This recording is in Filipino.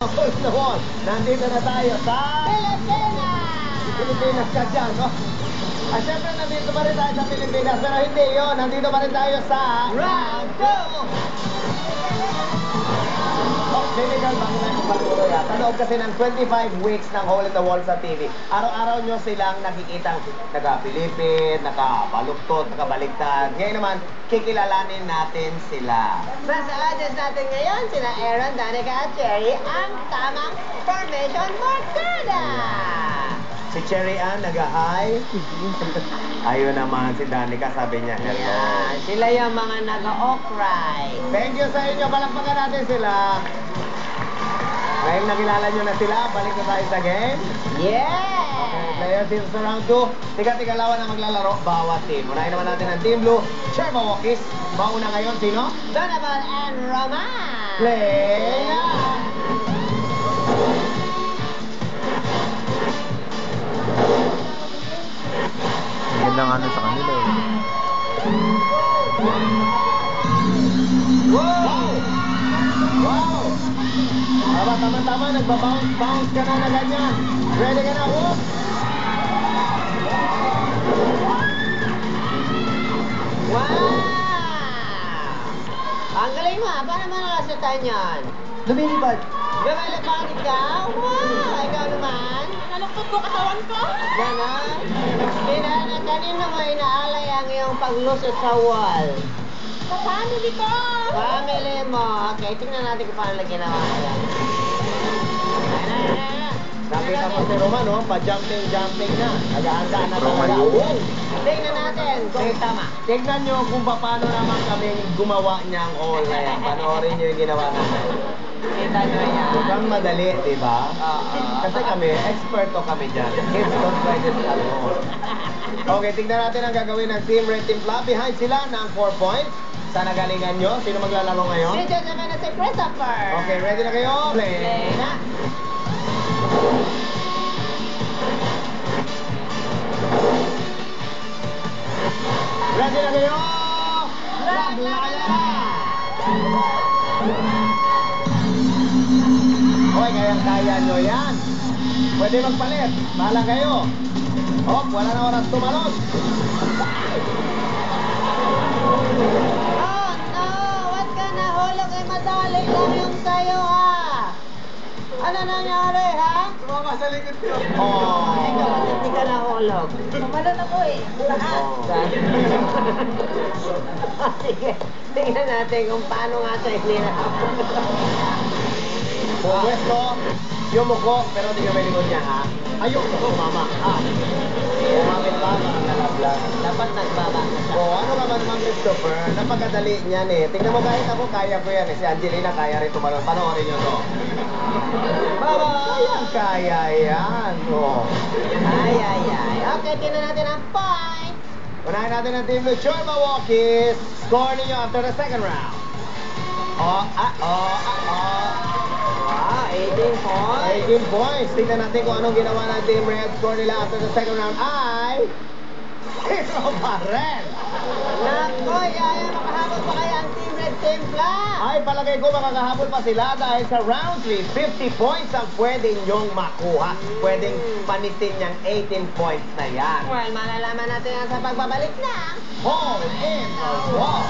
Hole in the Wall. Nandito na tayo sa... Pilipinas ka dyan, no? At syempre, nandito pa rin tayo sa Pilipinas. Pero hindi yun. Nandito pa rin tayo sa... Round 2! Oh, Senegal, bago tayo magpatuloy ha. Sa loob kasi ng 25 weeks ng Hole in the Wall sa TV, araw-araw nyo silang nakikitang naka-Pilipin, naka-baluktot, naka-baliktad. Ngayon naman, kikilalanin natin sila. Sa audience natin ngayon, sina Aaron, Danica at Cherry, ang tamang formation Morgana! Si Cherry Ann, nag-hi. Ayun naman, si Danica, sabi niya, hello. Yan, sila yung mga nag-okray. Thank you sa inyo. Palakpakan natin sila. Ngayon nakilala nyo na sila, balik na tayo sa game. Yeah! Okay, players dito sa round 2. Tiga-tigalawan na maglalaro, bawat team. Unahin naman natin ang Team Blue, Cherba Walkies. Mauna ngayon, sino? Donovan and Roman! Play na! Ganda nga nun sa kanila eh. Wow! Wow! Aba, tama-tama, nagbabounce ka na ganyan. Ready ka na, whoop! Wow! Ang galing mo, paano mo nakasutan yan? Lumilipad. Lumalipad ikaw? Wow! Ikaw naman? Naluktot ko katawan ko. Ganon? Kanino mo inaalay ang iyong paglusot sa wall? Sa family ko. Family mo. Okay, tingnan natin kung paano ginawa yan. Nakita mo si Roman, no? Pa-jumping na. Nag-ahanda na Roman talaga. yun. Wow! Tingnan natin kung tama. Tignan nyo kung paano naman kami gumawa niyang all na yan. Panoorin nyo yung ginawa natin. Kita nyo yan. Mukhang madali, di ba? Oo. Kasi kami, experto kami dyan. Kids don't try this alone. Okay, tignan natin ang gagawin ng Team Red Team Flap. Behind sila ng 4 points. Sa nagalingan nyo, sino maglalaro ngayon? Si Josephine at si Christopher. Okay, ready na kayo? Play! Play na. Ready na kayo? Laglala! Okay, kayang-kaya nyo yan. Pwede magpalit. Bahala kayo. Oh, wala na oras tumalon. Oh no! What ka nahulog ay madali lang yung sayo ha! Ano nangyari ha? Mama sa likod ko. Ikaw, Oh. hindi ka nahulog. Tumalon ako eh. Lahat. Sige, tingnan natin kung paano nga ito inilahapon. Pumwesto, yumuko, pero di ka may likod niya, ha? Ayun, mama, ha? Umamit ba? Nalablas. Dapat nagbaba na siya. Oh, ano ka man, Ma'am Christopher? Napakadali niyan eh. Tingnan mo, kahit ako, kaya ko yan eh. Si Angelina, kaya rin tumalon. Panoorin niyo to. Baba! Kaya yan. Oh. Ay. Okay, tingnan natin ang point. Unahin natin ang Team Blue, Chorba Walkies. Score ninyo after the second round. Wow, 18 points. 18 points. Tingnan natin kung anong ginawa ng Team Red. Score nila after the second round ay... 0 pa rin. Nakoy, ay makahabol pa kaya ang Team Red Team Black. Ay, palagay ko makakahabol pa sila dahil sa round 3, 50 points ang pwede nyong makuha. Pwedeng panitin niyang 18 points na yan. Well, malalaman natin yan sa pagbabalik na. Hole in the Wall.